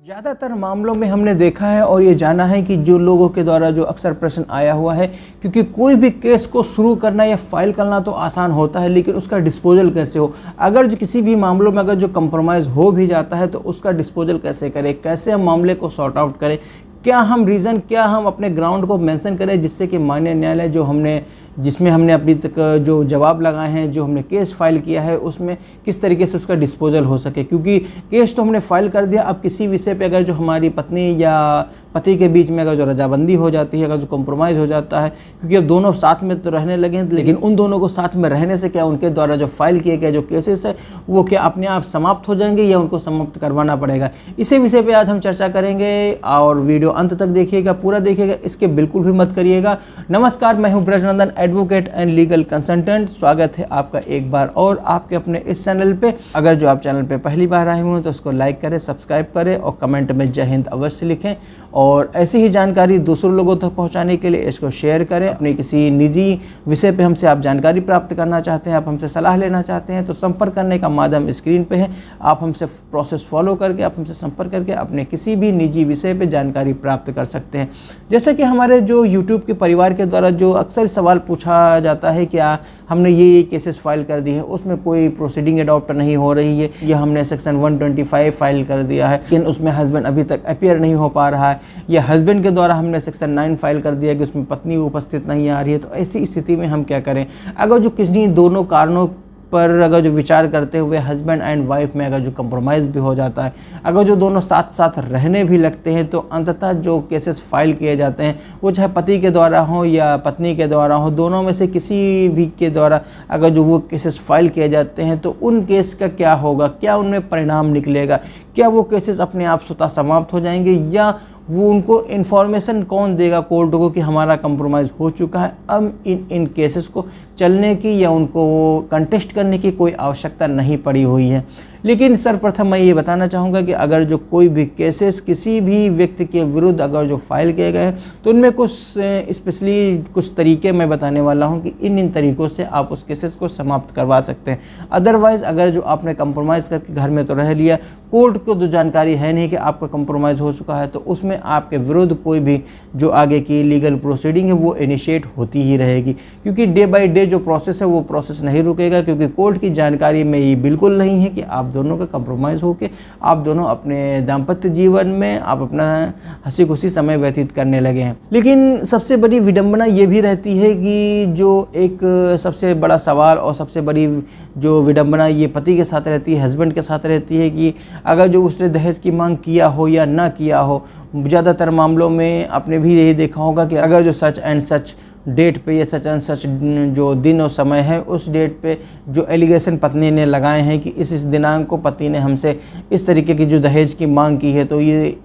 ज़्यादातर मामलों में हमने देखा है और ये जाना है कि जो लोगों के द्वारा जो अक्सर प्रश्न आया हुआ है, क्योंकि कोई भी केस को शुरू करना या फाइल करना तो आसान होता है, लेकिन उसका डिस्पोजल कैसे हो। अगर जो किसी भी मामलों में अगर जो कंप्रोमाइज़ हो भी जाता है तो उसका डिस्पोजल कैसे करें, कैसे हम मामले को सॉर्ट आउट करें, क्या हम रीज़न, क्या हम अपने ग्राउंड को मेंशन करें जिससे कि माननीय न्यायालय जिसमें हमने अभी तक जो जवाब लगाए हैं, जो हमने केस फाइल किया है, उसमें किस तरीके से उसका डिस्पोजल हो सके। क्योंकि केस तो हमने फाइल कर दिया, अब किसी विषय पे अगर जो हमारी पत्नी या पति के बीच में अगर जो रजाबंदी हो जाती है, अगर जो कॉम्प्रोमाइज़ हो जाता है, क्योंकि अब दोनों साथ में तो रहने लगे हैं, लेकिन उन दोनों को साथ में रहने से क्या उनके द्वारा जो फाइल किए गए जो केसेस है वो क्या अपने आप समाप्त हो जाएंगे या उनको समाप्त करवाना पड़ेगा। इसी विषय पे आज हम चर्चा करेंगे और वीडियो अंत तक देखिएगा, पूरा देखिएगा, इसके बिल्कुल भी मत करिएगा। नमस्कार, मैं हूं Brajnandan, advocate and legal consultant. स्वागत है आपका एक बार और आपके अपने इस चैनल पे। अगर जो आप चैनल पे पहली बार आए हुए हैं तो उसको लाइक करें, सब्सक्राइब करें और कमेंट में जय हिंद अवश्य लिखें। और ऐसी ही जानकारी दूसरों लोगों तक पहुंचाने के लिए इसको शेयर करें। अपने किसी निजी विषय पे हमसे आप जानकारी प्राप्त करना चाहते हैं, आप हमसे सलाह लेना चाहते हैं तो संपर्क करने का माध्यम स्क्रीन पे है। आप हमसे प्रोसेस फॉलो करके, आप हमसे संपर्क करके अपने किसी भी निजी विषय पे जानकारी प्राप्त कर सकते हैं। जैसे कि हमारे जो यूट्यूब के परिवार के द्वारा जो अक्सर सवाल पूछा जाता है कि हमने ये केसेस फाइल कर दी है, उसमें कोई प्रोसीडिंग अडॉप्ट नहीं हो रही है, या हमने सेक्शन 125 फाइल कर दिया है लेकिन उसमें हस्बैंड अभी तक अपीयर नहीं हो पा रहा है, या हस्बैंड के द्वारा हमने सेक्शन 9 फाइल कर दिया कि उसमें पत्नी उपस्थित नहीं आ रही है। तो ऐसी स्थिति में हम क्या करें। अगर जो किसी दोनों कारणों पर अगर जो विचार करते हुए हस्बैंड एंड वाइफ में अगर जो कंप्रोमाइज़ भी हो जाता है, अगर जो दोनों साथ साथ रहने भी लगते हैं, तो अंततः जो केसेस फाइल किए जाते हैं वो चाहे पति के द्वारा हो या पत्नी के द्वारा हो, दोनों में से किसी भी के द्वारा अगर जो वो केसेस फाइल किए जाते हैं तो उन केस का क्या होगा, क्या उनमें परिणाम निकलेगा, क्या वो केसेस अपने आप स्वतः समाप्त हो जाएंगे, या वो उनको इन्फॉर्मेशन कौन देगा कोर्ट को कि हमारा कंप्रोमाइज़ हो चुका है, अब इन केसेस को चलने की या उनको कंटेस्ट करने की कोई आवश्यकता नहीं पड़ी हुई है। लेकिन सर्वप्रथम मैं ये बताना चाहूँगा कि अगर जो कोई भी केसेस किसी भी व्यक्ति के विरुद्ध अगर जो फाइल किए गए हैं तो उनमें कुछ स्पेशली कुछ तरीके मैं बताने वाला हूँ कि इन तरीक़ों से आप उस केसेस को समाप्त करवा सकते हैं। अदरवाइज़ अगर जो आपने कंप्रोमाइज़ करके घर में तो रह लिया, कोर्ट को तो जानकारी है नहीं कि आपका कंप्रोमाइज़ हो चुका है, तो उसमें आपके विरुद्ध कोई भी जो आगे की लीगल प्रोसीडिंग है वो इनिशिएट होती ही रहेगी। क्योंकि डे बाय डे जो प्रोसेस है वो प्रोसेस नहीं रुकेगा, क्योंकि कोर्ट की जानकारी में ये बिल्कुल नहीं है कि आप दोनों का कंप्रोमाइज़ होके आप दोनों अपने दाम्पत्य जीवन में आप अपना हंसी खुशी समय व्यतीत करने लगे हैं। लेकिन सबसे बड़ी विडंबना ये भी रहती है कि जो एक सबसे बड़ा सवाल और सबसे बड़ी जो विडंबना ये पति के साथ रहती है, हस्बैंड के साथ रहती है कि अगर जो उसने दहेज की मांग किया हो या ना किया हो, ज़्यादातर मामलों में आपने भी यही देखा होगा कि अगर जो सच एंड सच डेट पे या सच एंड सच जो दिन और समय है उस डेट पे जो एलिगेशन पत्नी ने लगाए हैं कि इस दिनांक को पति ने हमसे इस तरीके की जो दहेज की मांग की है, तो ये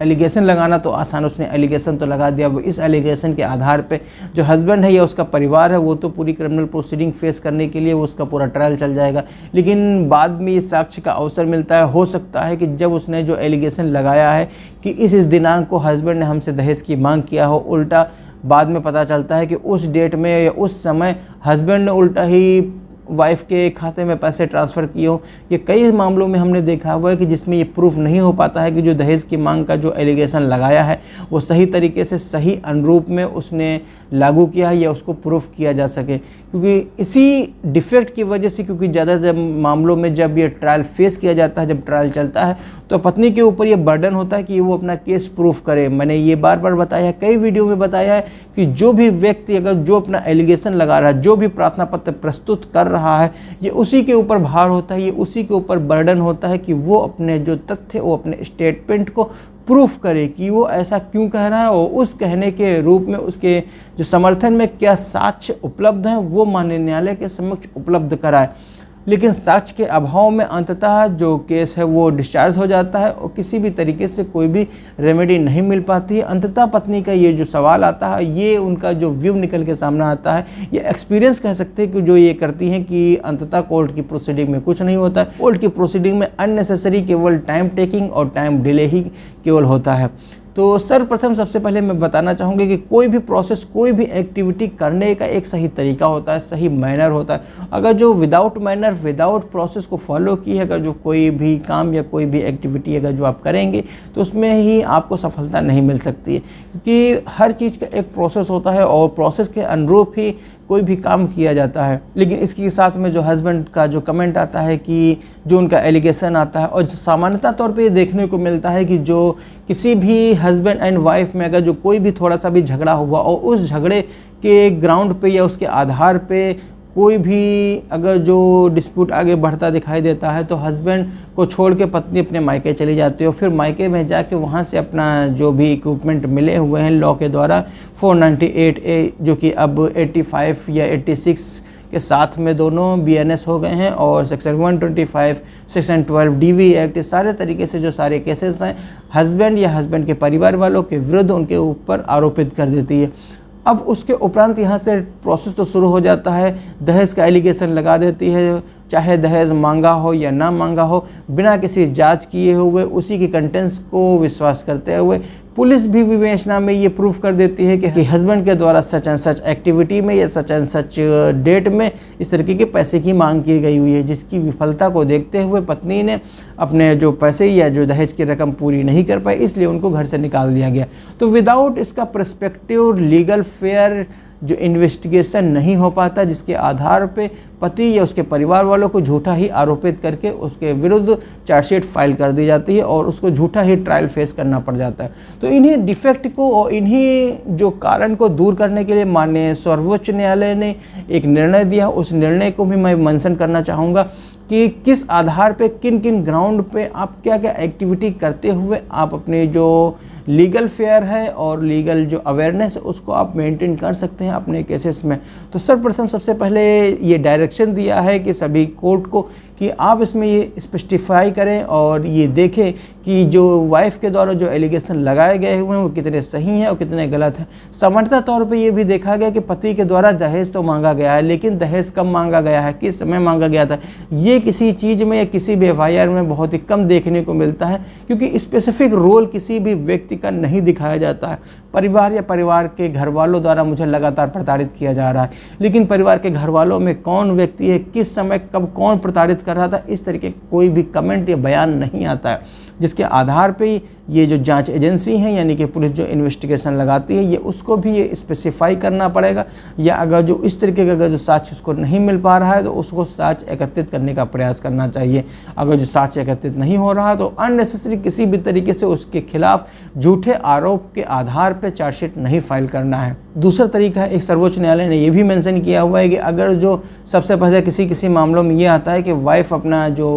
एलिगेशन लगाना तो आसान, उसने एलिगेशन तो लगा दिया। अब इस एलिगेशन के आधार पे जो हस्बैंड है या उसका परिवार है वो तो पूरी क्रिमिनल प्रोसीडिंग फेस करने के लिए उसका पूरा ट्रायल चल जाएगा, लेकिन बाद में ये साक्ष्य का अवसर मिलता है। हो सकता है कि जब उसने जो एलिगेशन लगाया है कि इस दिनांक को हस्बैंड ने हमसे दहेज की मांग किया हो, उल्टा बाद में पता चलता है कि उस डेट में या उस समय हस्बैंड ने उल्टा ही वाइफ के खाते में पैसे ट्रांसफ़र किए हो। ये कई मामलों में हमने देखा हुआ है कि जिसमें ये प्रूफ नहीं हो पाता है कि जो दहेज की मांग का जो एलिगेशन लगाया है वो सही तरीके से सही अनुरूप में उसने लागू किया है या उसको प्रूफ किया जा सके। क्योंकि इसी डिफेक्ट की वजह से, क्योंकि ज़्यादातर मामलों में जब ये ट्रायल फेस किया जाता है, जब ट्रायल चलता है, तो पत्नी के ऊपर ये बर्डन होता है कि वो अपना केस प्रूफ करे। मैंने ये बार बार बताया है, कई वीडियो में बताया है कि जो भी व्यक्ति अगर जो अपना एलिगेशन लगा रहा है, जो भी प्रार्थना पत्र प्रस्तुत कर रहा है, ये उसी के ऊपर भार होता है, ये उसी के ऊपर बर्डन होता है कि वो अपने जो तथ्य, वो अपने स्टेटमेंट को प्रूफ करे कि वो ऐसा क्यों कह रहा है और उस कहने के रूप में उसके जो समर्थन में क्या साक्ष्य उपलब्ध हैं वो माननीय न्यायालय के समक्ष उपलब्ध कराए। लेकिन साक्ष्य के अभाव में अंततः जो केस है वो डिस्चार्ज हो जाता है और किसी भी तरीके से कोई भी रेमेडी नहीं मिल पाती है। अंततः पत्नी का ये जो सवाल आता है, ये उनका जो व्यू निकल के सामने आता है, ये एक्सपीरियंस कह सकते हैं कि जो ये करती हैं कि अंततः कोर्ट की प्रोसीडिंग में कुछ नहीं होता है। कोर्ट की प्रोसीडिंग में अननेसेसरी केवल टाइम टेकिंग और टाइम डिले ही केवल होता है। तो सर्वप्रथम सबसे पहले मैं बताना चाहूँगी कि कोई भी प्रोसेस, कोई भी एक्टिविटी करने का एक सही तरीका होता है, सही मैनर होता है। अगर जो विदाउट मैनर, विदाउट प्रोसेस को फॉलो किए अगर जो कोई भी काम या कोई भी एक्टिविटी अगर जो आप करेंगे तो उसमें ही आपको सफलता नहीं मिल सकती है, क्योंकि हर चीज़ का एक प्रोसेस होता है और प्रोसेस के अनुरूप ही कोई भी काम किया जाता है। लेकिन इसके साथ में जो हस्बैंड का जो कमेंट आता है कि जो उनका एलिगेशन आता है, और सामान्यतः तौर पे ये देखने को मिलता है कि जो किसी भी हस्बैंड एंड वाइफ में अगर जो कोई भी थोड़ा सा भी झगड़ा हुआ और उस झगड़े के ग्राउंड पे या उसके आधार पे कोई भी अगर जो डिस्प्यूट आगे बढ़ता दिखाई देता है तो हस्बैंड को छोड़ के पत्नी अपने मायके चली जाती है, और फिर मायके में जाके वहाँ से अपना जो भी इक्विपमेंट मिले हुए हैं लॉ के द्वारा 498A, जो कि अब 85 या 86 के साथ में दोनों BNS हो गए हैं, और सेक्शन 125, सेक्शन 12 DV एक्ट, इस सारे तरीके से जो सारे केसेस हैं हस्बैंड या हस्बैंड के परिवार वालों के विरुद्ध उनके ऊपर आरोपित कर देती है। अब उसके उपरांत यहाँ से प्रोसेस तो शुरू हो जाता है, दहेज का एलिगेशन लगा देती है, चाहे दहेज मांगा हो या ना मांगा हो, बिना किसी जांच किए हुए उसी के कंटेंट्स को विश्वास करते हुए पुलिस भी विवेचना में ये प्रूफ कर देती है कि हस्बैंड के द्वारा सच एंड सच एक्टिविटी में या सच एंड सच डेट में इस तरीके के पैसे की मांग की गई हुई है, जिसकी विफलता को देखते हुए पत्नी ने अपने जो पैसे या जो दहेज की रकम पूरी नहीं कर पाई, इसलिए उनको घर से निकाल दिया गया। तो विदाउट इसका पर्सपेक्टिव लीगल फेयर जो इन्वेस्टिगेशन नहीं हो पाता, जिसके आधार पे पति या उसके परिवार वालों को झूठा ही आरोपित करके उसके विरुद्ध चार्जशीट फाइल कर दी जाती है और उसको झूठा ही ट्रायल फेस करना पड़ जाता है। तो इन्हीं डिफेक्ट को और इन्हीं जो कारण को दूर करने के लिए माननीय सर्वोच्च न्यायालय ने एक निर्णय दिया। उस निर्णय को भी मैं मेंशन करना चाहूँगा कि किस आधार पे, किन किन ग्राउंड पे आप क्या क्या एक्टिविटी करते हुए आप अपने जो लीगल फेयर है और लीगल जो अवेयरनेस है उसको आप मेंटेन कर सकते हैं अपने केसेस में। तो सर्वप्रथम सबसे पहले ये डायरेक्शन दिया है कि सभी कोर्ट को कि आप इसमें ये स्पेसिफाई करें और ये देखें कि जो वाइफ के द्वारा जो एलिगेशन लगाए गए हुए हैं वो कितने सही हैं और कितने गलत हैं। सामान्यतः तौर पे ये भी देखा गया कि पति के द्वारा दहेज तो मांगा गया है, लेकिन दहेज कब मांगा गया है, किस समय मांगा गया था, ये किसी चीज़ में या किसी भी FIR में बहुत ही कम देखने को मिलता है, क्योंकि स्पेसिफिक रोल किसी भी व्यक्ति का नहीं दिखाया जाता है। परिवार या परिवार के घर वालों द्वारा मुझे लगातार प्रताड़ित किया जा रहा है, लेकिन परिवार के घर वालों में कौन व्यक्ति है, किस समय कब कौन प्रताड़ित कर रहा था, इस तरीके कोई भी कमेंट या बयान नहीं आता है, जिसके आधार पे ये जो जांच एजेंसी हैं यानी कि पुलिस जो इन्वेस्टिगेशन लगाती है ये उसको भी ये स्पेसिफाई करना पड़ेगा, या अगर जो इस तरीके का अगर जो साक्ष्य उसको नहीं मिल पा रहा है तो उसको साक्ष्य एकत्रित करने का प्रयास करना चाहिए। अगर जो साक्ष्य एकत्रित नहीं हो रहा तो अननेसेसरी किसी भी तरीके से उसके खिलाफ झूठे आरोप के आधार पर चार्जशीट नहीं फाइल करना है। दूसरा तरीका है, एक सर्वोच्च न्यायालय ने यह भी मेंशन किया हुआ है कि अगर जो सबसे पहले किसी मामलों में ये आता है कि वाइफ अपना जो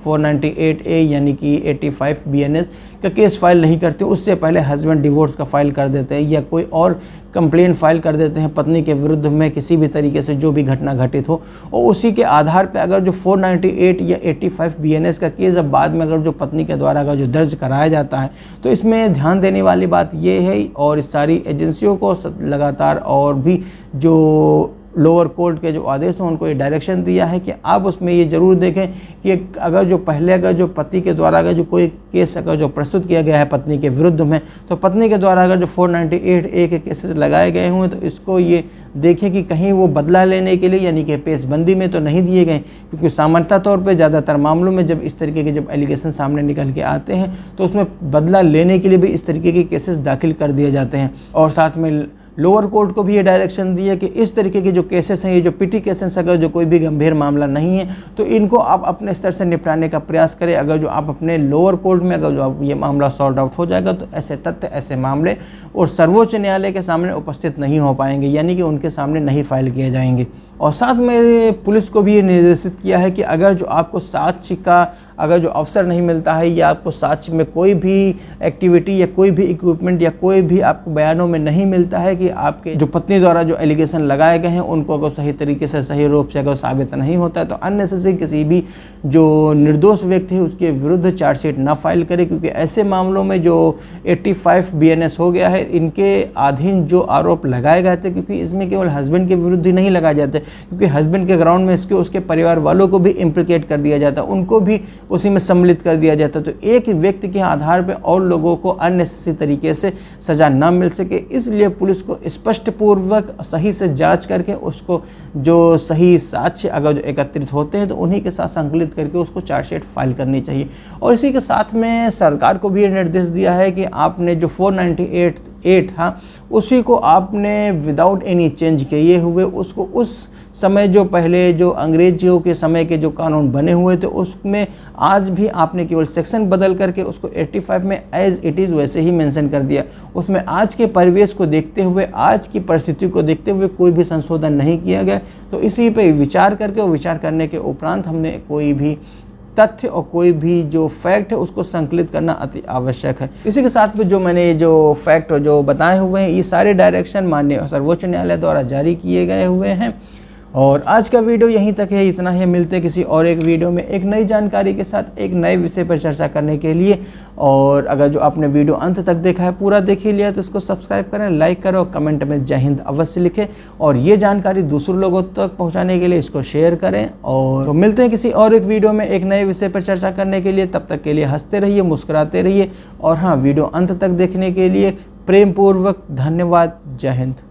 498A यानी कि 85 BNS का केस फाइल नहीं करते, उससे पहले हस्बैंड डिवोर्स का फाइल कर देते हैं या कोई और कंप्लेंट फाइल कर देते हैं पत्नी के विरुद्ध में किसी भी तरीके से जो भी घटना घटित हो, और उसी के आधार पे अगर जो 498 या 85 BNS का केस अब बाद में अगर जो पत्नी के द्वारा अगर जो दर्ज कराया जाता है तो इसमें ध्यान देने वाली बात ये है, और इस सारी एजेंसियों को लगातार और भी जो लोअर कोर्ट के जो आदेश हैं उनको ये डायरेक्शन दिया है कि आप उसमें ये ज़रूर देखें कि अगर जो पहले अगर जो पति के द्वारा अगर जो कोई केस अगर जो प्रस्तुत किया गया है पत्नी के विरुद्ध में, तो पत्नी के द्वारा अगर जो 498A के केसेस लगाए गए हुए तो इसको ये देखें कि कहीं वो बदला लेने के लिए यानी कि पेशबंदी में तो नहीं दिए गए, क्योंकि सामान्यतः तौर पर ज़्यादातर मामलों में जब इस तरीके के जब एलिगेशन सामने निकल के आते हैं तो उसमें बदला लेने के लिए भी इस तरीके के केसेस दाखिल कर दिए जाते हैं। और साथ में लोअर कोर्ट को भी ये डायरेक्शन दी है कि इस तरीके के जो केसेस हैं, ये जो पिटी केसेस अगर जो कोई भी गंभीर मामला नहीं है तो इनको आप अपने स्तर से निपटाने का प्रयास करें। अगर जो आप अपने लोअर कोर्ट में अगर जो आप ये मामला सॉर्ट आउट हो जाएगा तो ऐसे तथ्य, ऐसे मामले और सर्वोच्च न्यायालय के सामने उपस्थित नहीं हो पाएंगे, यानी कि उनके सामने नहीं फाइल किए जाएंगे। और साथ में पुलिस को भी ये निर्देशित किया है कि अगर जो आपको साक्ष्य का अगर जो अवसर नहीं मिलता है या आपको साक्ष्य में कोई भी एक्टिविटी या कोई भी इक्विपमेंट या कोई भी आपको बयानों में नहीं मिलता है कि आपके जो पत्नी द्वारा जो एलिगेशन लगाए गए हैं उनको अगर सही तरीके से सही रूप से अगर साबित नहीं होता है तो अननेसेसरी किसी भी जो निर्दोष व्यक्ति है उसके विरुद्ध चार्जशीट ना फाइल करे, क्योंकि ऐसे मामलों में जो 85 BNS हो गया है इनके अधीन जो आरोप लगाए गए थे, क्योंकि इसमें केवल हस्बैंड के विरुद्ध ही नहीं लगाए जाते क्योंकि हस्बैंड के ग्राउंड में उसके परिवार वालों को भी इम्प्लिकेट कर दिया जाता, उनको भी उसी में सम्मिलित कर दिया जाता। तो एक व्यक्ति के आधार पर और लोगों को अननेसेसरी तरीके से सज़ा न मिल सके, इसलिए पुलिस को स्पष्टपूर्वक सही से जाँच करके उसको जो सही साक्ष्य अगर जो एकत्रित होते हैं तो उन्हीं के साथ संकलित करके उसको चार्जशीट फाइल करनी चाहिए। और इसी के साथ में सरकार को भी ये निर्देश दिया है कि आपने जो 498 था उसी को आपने विदाउट एनी चेंज किए हुए उसको उस समय जो पहले जो अंग्रेजियों के समय के जो कानून बने हुए थे उसमें आज भी आपने केवल सेक्शन बदल करके उसको 85 में एज इट इज़ वैसे ही मेंशन कर दिया। उसमें आज के परिवेश को देखते हुए, आज की परिस्थिति को देखते हुए कोई भी संशोधन नहीं किया गया। तो इसी पे विचार करके और विचार करने के उपरांत हमने कोई भी तथ्य और कोई भी जो फैक्ट है उसको संकलित करना अति आवश्यक है। इसी के साथ में जो मैंने जो फैक्ट और जो बताए हुए हैं ये सारे डायरेक्शन माननीय सर्वोच्च न्यायालय द्वारा जारी किए गए हुए हैं। और आज का वीडियो यहीं तक है, इतना ही। मिलते हैं किसी और एक वीडियो में एक नई जानकारी के साथ, एक नए विषय पर चर्चा करने के लिए। और अगर जो आपने वीडियो अंत तक देखा है, पूरा देख ही लिया, तो इसको सब्सक्राइब करें, लाइक करें और कमेंट में जय हिंद अवश्य लिखें। और ये जानकारी दूसरे लोगों तक पहुँचाने के लिए इसको शेयर करें। और तो मिलते हैं किसी और एक वीडियो में एक नए विषय पर चर्चा करने के लिए। तब तक के लिए हंसते रहिए, मुस्कुराते रहिए। और हाँ, वीडियो अंत तक देखने के लिए प्रेमपूर्वक धन्यवाद। जय हिंद।